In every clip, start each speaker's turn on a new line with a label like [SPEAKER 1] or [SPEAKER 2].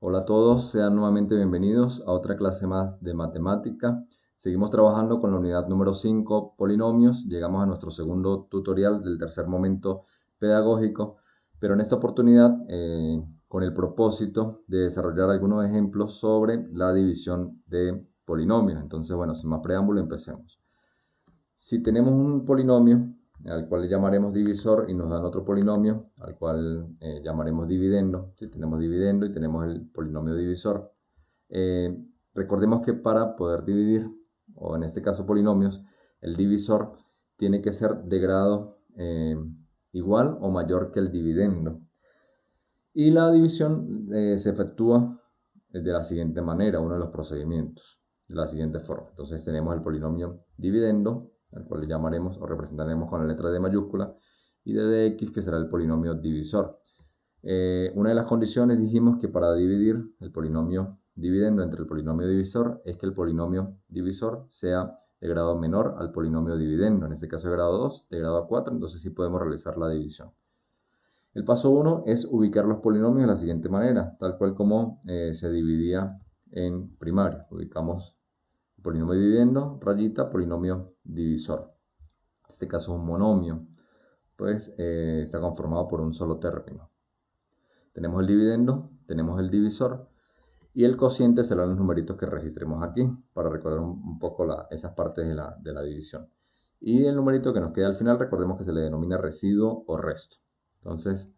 [SPEAKER 1] Hola a todos, sean nuevamente bienvenidos a otra clase más de matemática. Seguimos trabajando con la unidad número 5, polinomios. Llegamos a nuestro segundo tutorial del tercer momento pedagógico, pero en esta oportunidad con el propósito de desarrollar algunos ejemplos sobre la división de polinomios. Entonces, bueno, sin más preámbulo, empecemos. Si tenemos un polinomio al cual le llamaremos divisor y nos dan otro polinomio al cual llamaremos dividendo, si tenemos dividendo y tenemos el polinomio divisor, recordemos que para poder dividir, o en este caso polinomios, el divisor tiene que ser de grado igual o mayor que el dividendo. Y la división se efectúa de la siguiente manera, uno de los procedimientos, de la siguiente forma. Entonces tenemos el polinomio dividendo, al cual le llamaremos o representaremos con la letra D mayúscula, y de dx, que será el polinomio divisor. Una de las condiciones dijimos que para dividir el polinomio dividendo entre el polinomio divisor es que el polinomio divisor sea de grado menor al polinomio dividendo, en este caso de grado 2, de grado 4, entonces sí podemos realizar la división. El paso 1 es ubicar los polinomios de la siguiente manera, tal cual como se dividía en primaria. Ubicamos el polinomio dividendo, rayita, polinomio divisor. En este caso es un monomio, pues está conformado por un solo término. Tenemos el dividendo, tenemos el divisor, y el cociente serán los numeritos que registremos aquí, para recordar un poco esas partes de la división. Y el numerito que nos queda al final, recordemos que se le denomina residuo o resto. Entonces,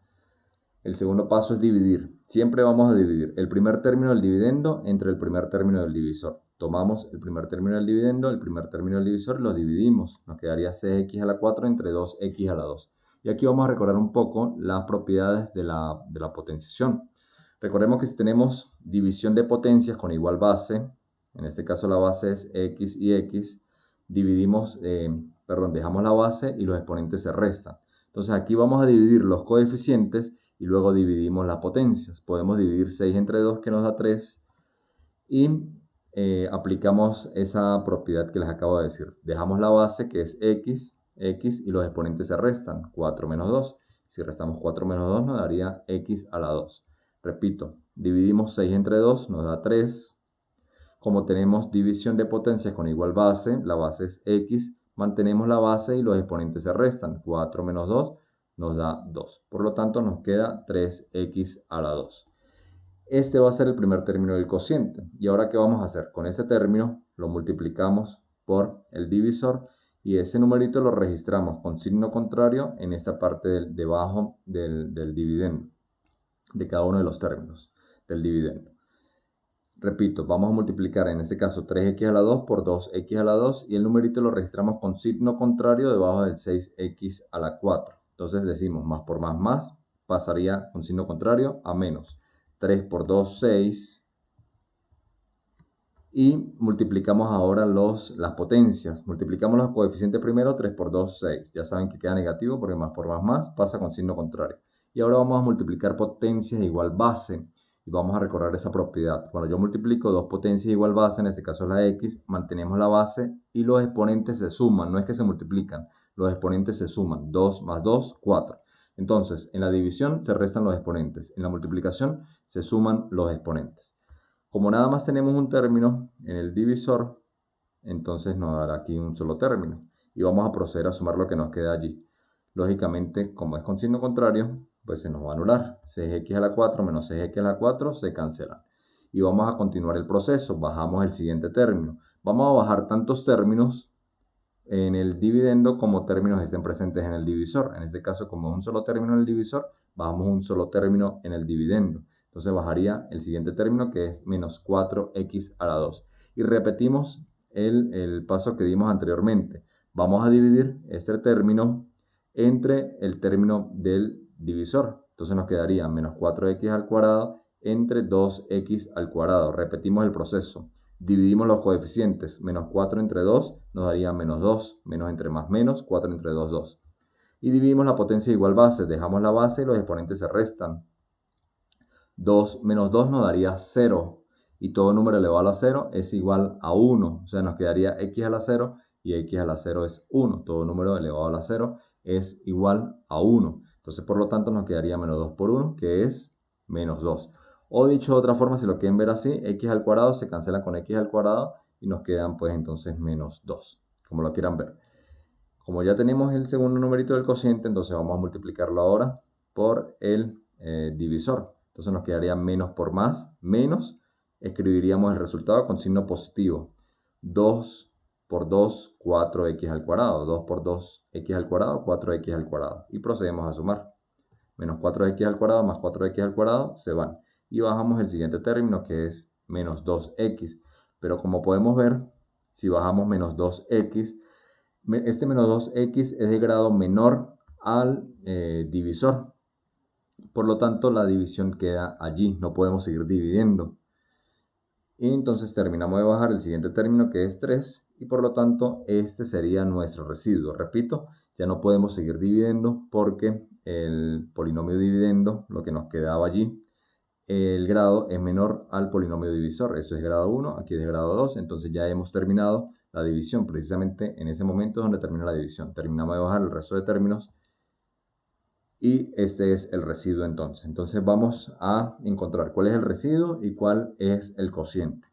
[SPEAKER 1] el segundo paso es dividir. Siempre vamos a dividir el primer término del dividendo entre el primer término del divisor. Tomamos el primer término del dividendo, el primer término del divisor y los dividimos. Nos quedaría 6x a la 4 entre 2x a la 2. Y aquí vamos a recordar un poco las propiedades de la potenciación. Recordemos que si tenemos división de potencias con igual base, en este caso la base es x y x, dejamos la base y los exponentes se restan. Entonces aquí vamos a dividir los coeficientes y luego dividimos las potencias. Podemos dividir 6 entre 2 que nos da 3 y aplicamos esa propiedad que les acabo de decir. Dejamos la base que es x y los exponentes se restan, 4 menos 2. Si restamos 4 menos 2 nos daría x a la 2. Repito, dividimos 6 entre 2, nos da 3. Como tenemos división de potencias con igual base, la base es x, mantenemos la base y los exponentes se restan. 4 menos 2 nos da 2. Por lo tanto, nos queda 3x a la 2. Este va a ser el primer término del cociente. ¿Y ahora qué vamos a hacer? Con ese término lo multiplicamos por el divisor y ese numerito lo registramos con signo contrario en esta parte debajo del dividendo, de cada uno de los términos del dividendo. Repito, vamos a multiplicar en este caso 3x a la 2 por 2x a la 2 y el numerito lo registramos con signo contrario debajo del 6x a la 4. Entonces decimos más por más, pasaría con signo contrario a menos. 3 por 2, 6. Y multiplicamos ahora las potencias. Multiplicamos los coeficientes primero, 3 por 2, 6. Ya saben que queda negativo porque más por más pasa con signo contrario. Y ahora vamos a multiplicar potencias igual base. Y vamos a recordar esa propiedad. Cuando yo multiplico dos potencias igual base, en este caso es la x, mantenemos la base y los exponentes se suman. No es que se multiplican, los exponentes se suman. 2 más 2, 4. Entonces, en la división se restan los exponentes. En la multiplicación se suman los exponentes. Como nada más tenemos un término en el divisor, entonces nos dará aquí un solo término. Y vamos a proceder a sumar lo que nos queda allí. Lógicamente, como es con signo contrario, pues se nos va a anular. 6x a la 4 menos 6x a la 4 se cancelan. Y vamos a continuar el proceso. Bajamos el siguiente término. Vamos a bajar tantos términos en el dividendo como términos estén presentes en el divisor. En este caso, como es un solo término en el divisor, bajamos un solo término en el dividendo. Entonces bajaría el siguiente término que es menos 4x a la 2. Y repetimos el paso que dimos anteriormente. Vamos a dividir este término entre el término del divisor. Entonces nos quedaría menos 4x al cuadrado entre 2x al cuadrado. Repetimos el proceso. Dividimos los coeficientes. Menos 4 entre 2 nos daría menos 2. Menos entre más menos, 4 entre 2, 2. Y dividimos la potencia igual base. Dejamos la base y los exponentes se restan. 2 menos 2 nos daría 0. Y todo número elevado a la 0 es igual a 1. O sea, nos quedaría x a la 0 y x a la 0 es 1. Todo número elevado a la 0 es igual a 1. Entonces, por lo tanto, nos quedaría menos 2 por 1, que es menos 2. O dicho de otra forma, si lo quieren ver así, x al cuadrado se cancela con x al cuadrado y nos quedan pues entonces menos 2, como lo quieran ver. Como ya tenemos el segundo numerito del cociente, entonces vamos a multiplicarlo ahora por el divisor. Entonces nos quedaría menos por más, menos, escribiríamos el resultado con signo positivo. 2 por 2, 4x al cuadrado. 2 por 2, x al cuadrado, 4x al cuadrado. Y procedemos a sumar. Menos 4x al cuadrado más 4x al cuadrado se van. Y bajamos el siguiente término que es menos 2x. Pero como podemos ver, si bajamos menos 2x, este menos 2x es de grado menor al divisor. Por lo tanto, la división queda allí. No podemos seguir dividiendo. Y entonces terminamos de bajar el siguiente término que es 3 y por lo tanto este sería nuestro residuo. Repito, ya no podemos seguir dividiendo porque el polinomio dividendo, lo que nos quedaba allí, el grado es menor al polinomio divisor. Esto es grado 1, aquí es de grado 2, entonces ya hemos terminado la división. Precisamente en ese momento es donde termina la división. Terminamos de bajar el resto de términos y este es el residuo entonces. Entonces vamos a encontrar cuál es el residuo y cuál es el cociente.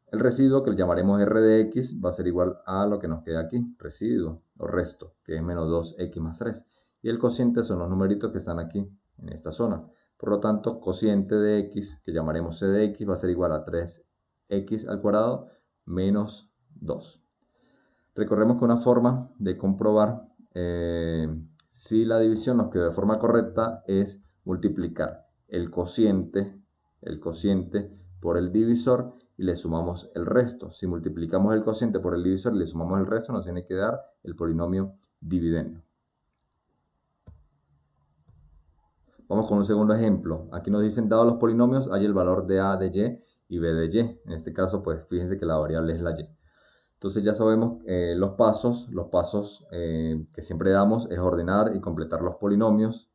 [SPEAKER 1] El residuo, que lo llamaremos R de X, va a ser igual a lo que nos queda aquí, residuo o resto, que es menos 2x más 3. Y el cociente son los numeritos que están aquí, en esta zona. Por lo tanto, cociente de X, que llamaremos C de X, va a ser igual a 3x al cuadrado menos 2. Recordemos que una forma de comprobar si la división nos quedó de forma correcta es multiplicar el cociente por el divisor y le sumamos el resto. Si multiplicamos el cociente por el divisor y le sumamos el resto, nos tiene que dar el polinomio dividendo. Vamos con un segundo ejemplo. Aquí nos dicen, dados los polinomios, hay el valor de a de y b de y. En este caso, pues fíjense que la variable es la y. Entonces ya sabemos los pasos que siempre damos es ordenar y completar los polinomios.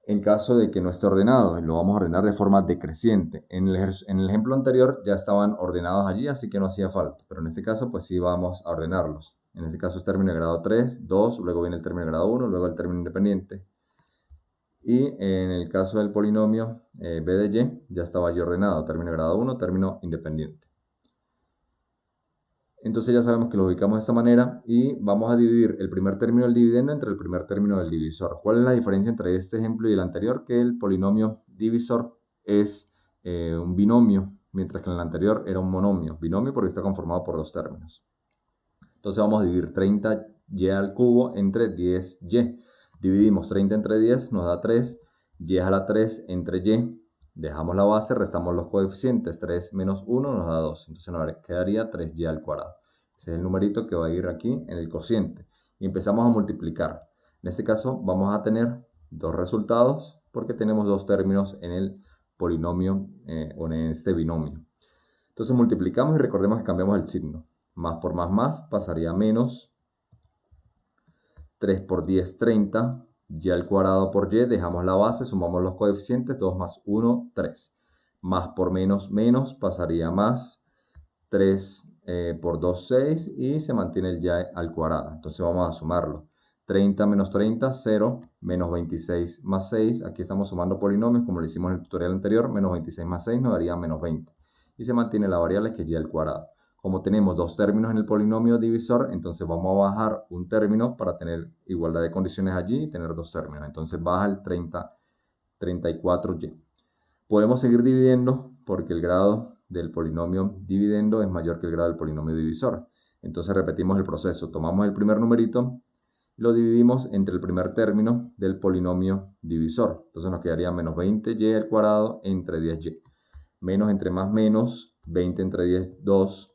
[SPEAKER 1] En caso de que no esté ordenado, lo vamos a ordenar de forma decreciente. En el ejemplo anterior ya estaban ordenados allí, así que no hacía falta. Pero en este caso, pues sí vamos a ordenarlos. En este caso es término de grado 3, 2, luego viene el término de grado 1, luego el término independiente. Y en el caso del polinomio b de y, ya estaba allí ordenado, término de grado 1, término independiente. Entonces ya sabemos que lo ubicamos de esta manera y vamos a dividir el primer término del dividendo entre el primer término del divisor. ¿Cuál es la diferencia entre este ejemplo y el anterior? Que el polinomio divisor es un binomio, mientras que en el anterior era un monomio. Binomio porque está conformado por dos términos. Entonces vamos a dividir 30y al cubo entre 10y. Dividimos 30 entre 10, nos da 3. Y a la 3 entre y. Dejamos la base, restamos los coeficientes. 3 menos 1 nos da 2. Entonces nos quedaría 3y al cuadrado. Ese es el numerito que va a ir aquí en el cociente. Y empezamos a multiplicar. En este caso vamos a tener dos resultados porque tenemos dos términos en el polinomio o en este binomio. Entonces multiplicamos y recordemos que cambiamos el signo. Más por más pasaría a menos. 3 por 10, 30. Y al cuadrado por y, dejamos la base, sumamos los coeficientes, 2 más 1, 3. Más por menos, menos, pasaría a más. 3 por 2, 6. Y se mantiene el y al cuadrado. Entonces vamos a sumarlo. 30 menos 30, 0. Menos 26 más 6. Aquí estamos sumando polinomios, como lo hicimos en el tutorial anterior. Menos 26 más 6 nos daría menos 20. Y se mantiene la variable que es y al cuadrado. Como tenemos dos términos en el polinomio divisor, entonces vamos a bajar un término para tener igualdad de condiciones allí y tener dos términos. Entonces baja el 34y. Podemos seguir dividiendo porque el grado del polinomio dividendo es mayor que el grado del polinomio divisor. Entonces repetimos el proceso. Tomamos el primer numerito, lo dividimos entre el primer término del polinomio divisor. Entonces nos quedaría menos 20y al cuadrado entre 10y. Menos entre más menos, 20 entre 10, 2.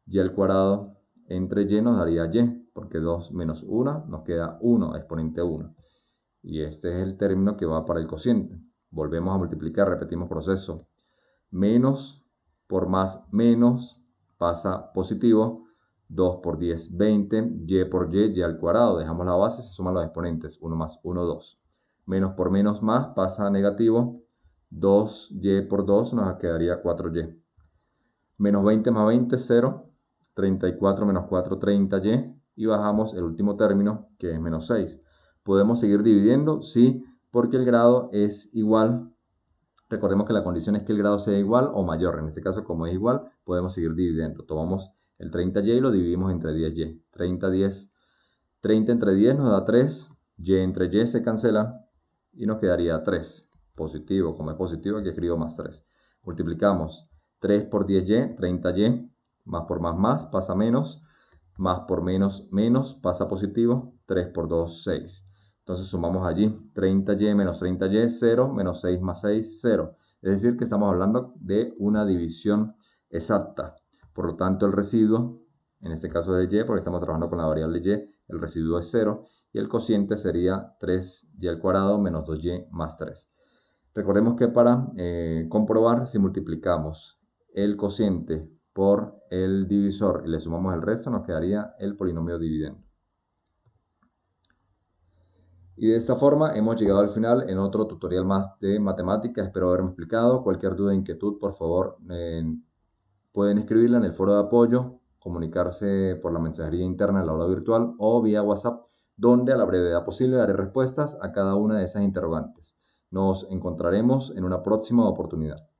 [SPEAKER 1] Y al cuadrado entre y nos daría y, porque 2 menos 1 nos queda 1, exponente 1. Y este es el término que va para el cociente. Volvemos a multiplicar, repetimos proceso. Menos por más menos pasa positivo. 2 por 10, 20. Y por y al cuadrado. Dejamos la base, se suman los exponentes. 1 más 1, 2. Menos por menos más pasa a negativo. 2y por 2 nos quedaría 4y. Menos 20 más 20, 0. 34 menos 4, 30y. Y bajamos el último término, que es menos 6. ¿Podemos seguir dividiendo? Sí, porque el grado es igual Recordemos que la condición es que el grado sea igual o mayor. En este caso, como es igual, podemos seguir dividiendo. Tomamos el 30y y lo dividimos entre 10y. 30 entre 10 nos da 3. Y entre y se cancela y nos quedaría 3. Positivo, como es positivo, aquí escribo más 3. Multiplicamos 3 por 10y, 30y, más por más, pasa menos, más por menos, menos, pasa positivo, 3 por 2, 6. Entonces sumamos allí 30y menos 30y, 0, menos 6 más 6, 0. Es decir, que estamos hablando de una división exacta. Por lo tanto, el residuo, en este caso de y, porque estamos trabajando con la variable y, el residuo es 0 y el cociente sería 3y al cuadrado menos 2y más 3. Recordemos que para comprobar, si multiplicamos el cociente por el divisor y le sumamos el resto, nos quedaría el polinomio dividendo. Y de esta forma hemos llegado al final en otro tutorial más de matemáticas. Espero haberme explicado. Cualquier duda o inquietud, por favor, pueden escribirla en el foro de apoyo, comunicarse por la mensajería interna en la aula virtual o vía WhatsApp, donde a la brevedad posible daré respuestas a cada una de esas interrogantes. Nos encontraremos en una próxima oportunidad.